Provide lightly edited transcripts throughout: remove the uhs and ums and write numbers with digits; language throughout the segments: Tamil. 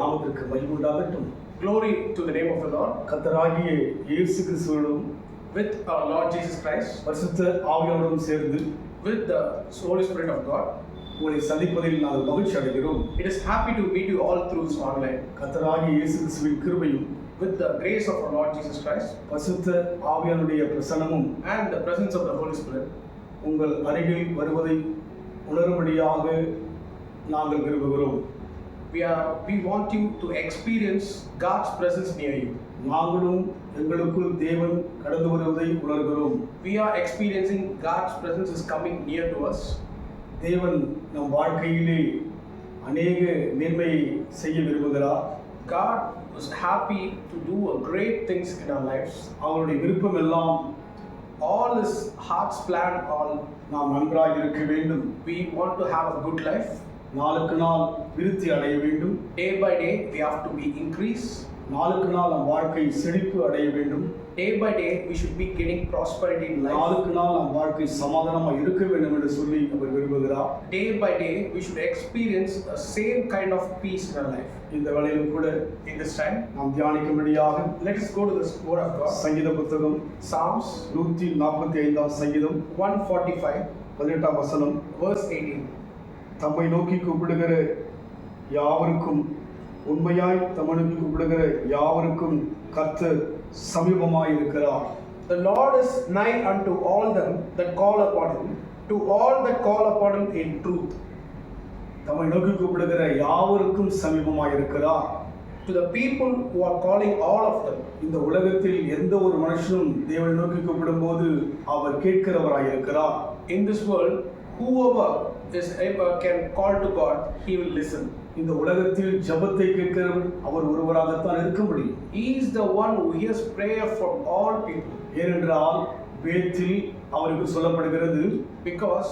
நாமத்திற்கு மகிமை உண்டாகட்டும். Glory to the name of the Lord. கர்த்தராகிய இயேசு கிறிஸ்துவோடும் With our Lord Jesus Christ, பரிசுத்த ஆவியானவரோடும் சேர்ந்து with the Holy Spirit of God, உங்களை சந்திப்பதில் நாங்கள் மகிழ்ச்சி அடைகிறோம். it is happy to meet you all through this online. கர்த்தராகிய இயேசு கிறிஸ்துவின் கிருபையும் With the grace of our Lord Jesus Christ பரிசுத்த ஆவியானுடைய பிரசன்னமும் and the presence of the Holy Spirit, உங்கள் அருகில் வருவதை உணரும்படியாக நாங்கள் விரும்புகிறோம். we want you to experience God's presence near you. நாங்களும் எங்களுக்குள் தேவன் கடந்து வருவதை உணர்கிறோம். We are experiencing God's presence is coming near to us. தேவன் நம் வாழ்க்கையிலே அநேக மேன்மையை செய்ய விரும்புகிறார். God is happy to do great things in our lives. அவருடைய விருப்பம் எல்லாம் All His heart's plan, all நாம் நன்றாக இருக்க வேண்டும். we want to have a good life. நாளுக்கு நாள் விருத்தி அடைய வேண்டும். Day by day we have to be increased. நாளுக்கு நாள் நம் வாழ்க்கை செழிப்பு அடைய வேண்டும். Day by day we should be getting prosperity in life. நாளுக்கு நாள் நம் வாழ்க்கை சமாதானமாக இருக்க வேண்டும் என்று சொல்லி அவர் விரும்புகிறார். Day by day we should experience the same kind of peace in our life. இந்த வேளையிலும் கூட In this time, நாம் தியானிக்கும்படியாக let us go to this word of God. சங்கீத புத்தகம் Psalms 145 சங்கீதம் 145 18 வசனம். verse 18. தம்மை நோக்கி கூப்பிடுகிற யாவருக்கும், உண்மையாய் தம்மை நோக்கி கூப்பிடுகிற யாவருக்கும் கர்த்தர் சமீபமாய் இருக்கிறார். The Lord is nigh unto all them that call upon Him, to all that call upon Him in truth. தம்மை நோக்கி கூப்பிடுகிற யாவருக்கும் சமீபமாய் இருக்கிறார். To the people who are calling, all of them. இந்த உலகத்தில் எந்த ஒரு மனுஷனும் தேவனை நோக்கி கூப்பிடும்போது அவர் கேட்கிறவராய் இருக்கிறார். In this world, whoever is ever can call to God, He will listen. இந்த உலகத்தில் ஜெபத்தை கேட்கிறவர் அவர் ஒருவராகத்தான் இருக்க முடியும். He is the one who hears prayer from all people. ஏனென்றால் வேதத்தில் அவருக்கு சொல்லப்படுகிறது, Because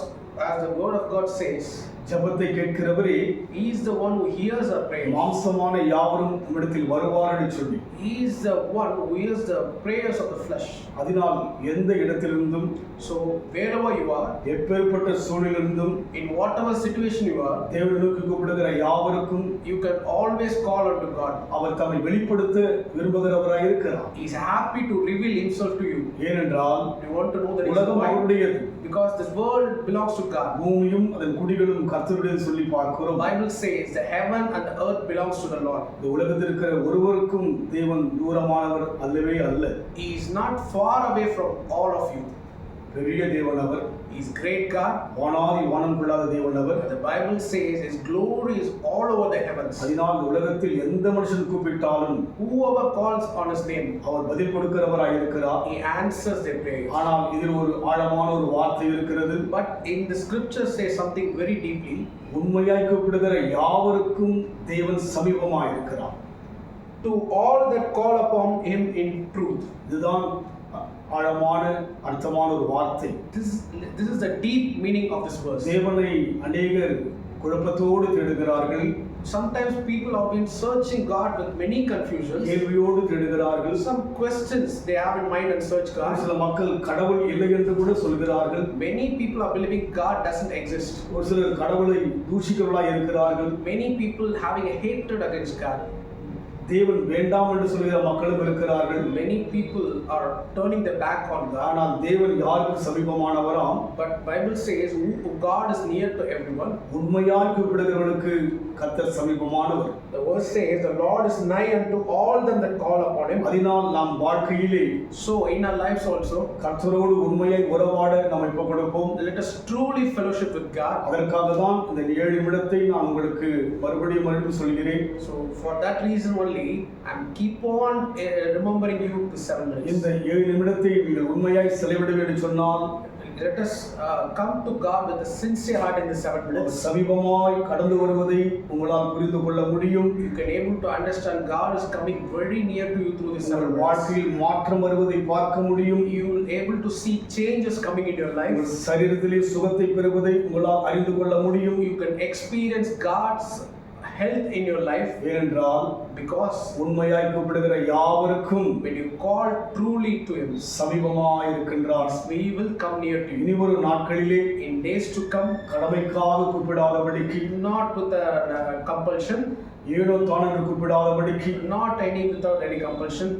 as the word of God says, ஜெபத்தை கேட்கிறவரே He is the one who hears our prayers. மாம்சமான யாவரும் உம்மிடத்தில் வருவார் என்று சொல்லி, He is the one who hears the prayers of the flesh. அதனால் எந்த இடத்திலிருந்தும், So wherever you are, எப்பேற்பட்ட சூழலிலிருந்தும், in whatever situation you are, தேவனை நோக்கி கூப்பிடுகிற யாவருக்கும் you can always call unto God. அவர் தம்மை வெளிப்படுத்த விரும்புகிறவராய் இருக்கிறார். He is happy to reveal Himself to you. ஏனென்றால் You want to know that He is உலகம் why? அவருடையது, Because this world belongs to God. பூமியும் அதன் குடிகளும் கர்த்தருடையது சொல்லி பார்க்கிறோம். The Bible says the heaven and the earth belongs to the Lord. இந்த உலகத்தில் இருக்கிற ஒருவருக்கும் தேவன் தூரமானவர் அல்லவே அல்ல. He is not far away from all of you. பெரிய தேவன் அவர், He is great God. வானாதி வானம் கொள்ளாத தேவன் அவர். The Bible says His glory is all over the heavens. அதனால் இந்த உலகத்தில் எந்த மனுஷன் கூப்பிட்டாலும் Whoever calls on His name, அவர் பதில் கொடுக்கிறவராய் இருக்கிறார். He answers their prayers. ஆனால் இதில் ஒரு ஆழமான ஒரு வார்த்தை இருக்கிறது. But in the scripture says something very deeply. உண்மையாய் கூப்பிடுகிற யாவருக்கும் தேவன் சமீபமாய் இருக்கிறார். To all that call upon Him in truth. இதுதான் ஆழமான அர்த்தமான ஒரு வார்த்தை. This is the deep meaning of this verse. தேவனை அநேகர் குழப்பத்தோடு தேடுகிறார்கள். Sometimes people have been searching God with many confusions. கேள்வியோடு தேடுகிறார்கள். Some questions they have in mind and search God. சில மக்கள் கடவுள் இல்லை என்று கூட சொல்கிறார்கள். Many people are believing God doesn't exist. ஒரு சிலர் கடவுளை தூஷிக்கிறவர்களாய் இருக்கிறார்கள். Many people having a hatred against God. தேவன் வேண்டாம் என்று சொல்கிற மக்களும் இருக்கிறார்கள். Many people are turning their back on God. ஆனால் தேவன் யாருக்கு சமீபமானவராம்? But Bible says God is near to everyone. உண்மையாய் கூப்பிடுகிறவர்களுக்கு கர்த்தர் சமீபமானவர். The verse says the Lord is nigh unto all them that call upon Him. அதனால் நாம் வாழ்க்கையிலே, So in our lives also, கர்த்தரோடு உண்மையாய் உறவாட நாம் ஒப்புக் கொடுப்போம். let us truly fellowship with God. அதற்காக தான் இந்த 7 நிமிடத்தை நான் உங்களுக்கு மறுபடியும் சொல்கிறேன். So for that reason only I'm keep on remembering you the 7 minutes. இந்த 7 நிமிடத்தை நீங்கள் உண்மையாய் செலவிட வேண்டும் சொன்னால், let us come to God with a sincere heart in the 7 minutes. சமீபமாய் கடந்து வருவதை உங்களால் புரிந்து கொள்ள முடியும். You can able to understand God is coming very near to you through this 7 minutes. வாழ்க்கையில் மாற்றம் வருவதை பார்க்க முடியும். You will able to see changes coming in your life. உங்கள் சரீரத்திலே சுகத்தை பெறுவதை உங்களால் அறிந்து கொள்ள முடியும். You can experience God's health in your life. ஏனென்றால் Because உண்மையாய் கூப்பிடுகிற யாவருக்கும் when you call truly to Him, சமீபமாய் இருக்கின்றார். He will come near to you. இனி ஒரு நாட்களிலே In days to come, கடமைக்காக கூப்பிடாதபடிக்கு, not with a compulsion, ஏனோ தானென்று கூப்பிடாதபடிக்கு, not any without any compulsion,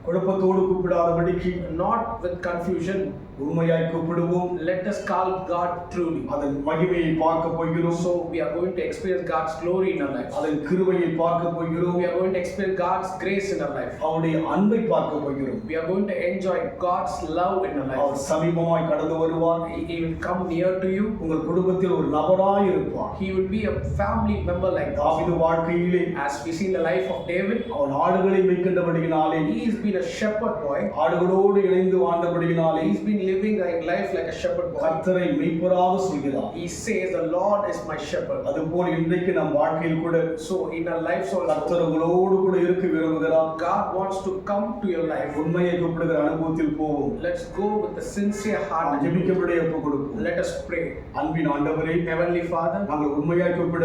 குழப்பத்தோடு கூப்பிடாதபடிக்கு, not with confusion. உண்மையாய் கூப்பிடுவோம். Let us call God truly. அதன் மகிமையை பார்க்க போகிறோம். So we are going to experience God's glory in our life. அதன் கிருபையை பார்க்க போகிறோம். We are going to experience God's grace in our life. அவருடைய அன்பை பார்க்க போகிறோம். We are going to enjoy God's love in our our life. சமீபமாய் கடந்து வருவார். He will come near to you. உங்கள் குடும்பத்தில் ஒரு நபராய் இருப்பார். He will be a family member like தாவீது us. வாழ்க்கையிலே As we see in the life of David, அவன் ஆடுகளை மேய்க்கின்றபடியினாலே, he has been a shepherd boy. ஆடுகளோடு இணைந்து வாழ்ந்தபடியினாலே, He's been living life like a shepherd boy. கர்த்தரை மெய்ப்பராக சொல்கிறார். He says, the Lord is my shepherd. அதுபோல் இன்றைக்கு நம் வாழ்க்கையில் கூட So in our lives also, கர்த்தர் உங்களோடு கூட இருக்க விரும்புகிறார். God wants to come to your life. உண்மையை கூப்பிடுகிற அனுபவத்தில் போவோம். Let's go with the sincere heart. ஜெபிக்கப்படியே ஒப்புக் கொடுப்போம். Let us pray. அன்பின் ஆண்டவரே, Heavenly Father, நாங்கள் உண்மையாய் கூப்பிட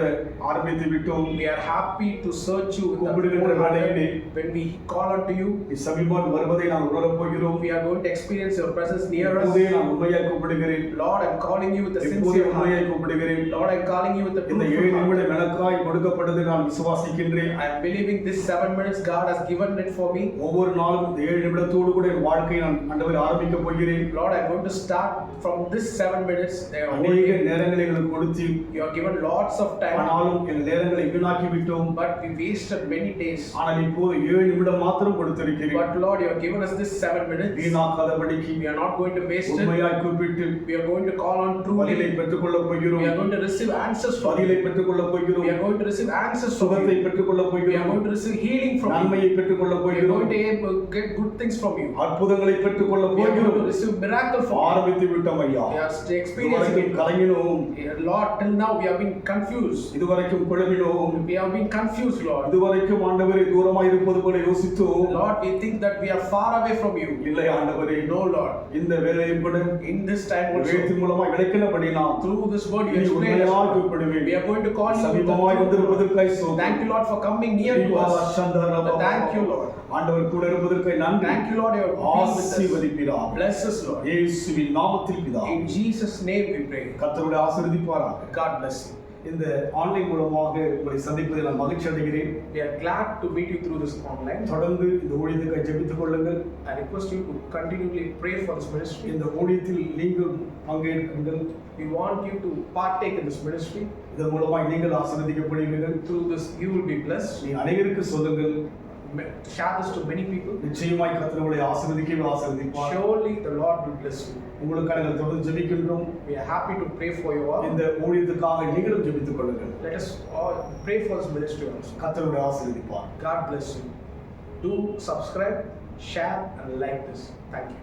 ஆரம்பித்து விட்டோம். we are happy to search you with the கூப்பிடுகின்ற whole heart. வேளையிலே When we call unto you, நீ சமீபமாக வருவதை நான் உணரப் போகிறோம். we are going to experience your presence near us. இப்போதே நான் உண்மையாய் கூப்பிடுகிறேன். Lord, I'm calling you with the இப்போதே sincere உண்மையாய் heart. கூப்பிடுகிறேன். Lord, I'm calling you with the இந்த 7 truthful heart. நிமிடம் எனக்காய் கொடுக்கப்பட்டது நான் விசுவாசிக்கின்றேன். I am believing this 7 minutes God has given it for me. ஒவ்வொரு நாளும் இந்த 7 நிமிடத்தோடு கூட என் வாழ்க்கையை நான் ஆண்டவரே ஆரம்பிக்க போகிறேன். Lord, I'm going to start from this 7 minutes. அநேக நேரங்களை எங்களுக்கு கொடுத்து, You have given lots of time, ஆனாலும் என் நேரங்களை வீணாக்கி விட்டோம். but we wasted many days. ஆனால் இப்போது 7 நிமிடம் மாத்திரம் கொடுத்திருக்கிறேன். But Lord, you have given us this 7 minutes. வீணாக்காதபடிக்கு We are not going to waste it. உண்மையாய் கூப்பிட்டு We are going to call on பதிலை truly. பெற்றுக்கொள்ள போகிறோம். We are going to receive answers from பதிலை you. பெற்றுக்கொள்ள போகிறோம். We are going to receive answers from சுகத்தை you. பெற்றுக்கொள்ள We are போகிறோம். going to receive healing from you. நன்மையை பெற்றுக்கொள்ள We are போகிறோம். going to get good things from you. அற்புதங்களை பெற்றுக்கொள்ள We are going to போகிறோம். receive miracle from you. ஆரம்பித்து விட்டோம் ஐயா. We are experiencing இதுவரைக்கும் it. கலங்கினோம். Lord, till now we have been confused. இதுவரைக்கும் குழம்பினோம். We have been confused, Lord. இதுவரைக்கும் ஆண்டவரே தூரமாய் இருப்பது போல யோசித்தோம். Lord, we think that we are far away from you. இல்லை ஆண்டவரே, No, Lord. இந்த வேலையும் கூட In this time also, வேதத்தின் மூலமாய் விளக்கினபடினா through this word you இனி explain உண்மையாக us. கூப்பிடுவேன். We are going to call you with சமீபமாய் the truth. வந்திருப்பதற்காய் ஸ்தோத்திரம். Thank you, Lord, for coming near to us. Thank you, Lord. ஆண்டவர் கூட இருப்பதற்காய் நன்றி. Thank you, Lord, you are being with us. ஆசீர்வதிப்பீராக. Bless us, Lord. இயேசுவின் நாமத்தில் பிதாவே. In Jesus' name we pray. கர்த்தருடைய ஆசீர்வதிப்பாராக. God bless you. இந்த ஆன்லைன் மூலமாக உங்களை சந்திப்பதில் நான் மகிழ்ச்சி அடைகிறேன். We are glad to meet you through this online. தொடர்ந்து இந்த ஊழியத்துக்காக ஜெபித்துக் கொள்ளுங்கள். I request you to continually pray for this ministry. இந்த ஊழியத்தில் நீங்கள் பங்கேற்குங்கள். We want you to partake in this ministry. இதன் மூலமாக நீங்கள் ஆசீர்வதிக்கப்படுவீர்கள். Through this, you will be blessed. நீ அனைவருக்கு சொல்லுங்கள். Share this to many people. நிச்சயமாய் கர்த்தர் உங்களை ஆசீர்வதிக்கவே ஆசீர்வதிப்பார். Surely the Lord will bless you. உங்களுக்காக நாங்கள் தொடர்ந்து ஜெபிக்கின்றோம். We are happy to pray for you all. இந்த ஊழியத்துக்காக நீங்களும் ஜெபித்துக் கொள்ளுங்கள். Let us all pray for this ministry also. கர்த்தருடைய ஆசீர்வதிப்பார். God bless you. Do subscribe, share and like this. Thank you.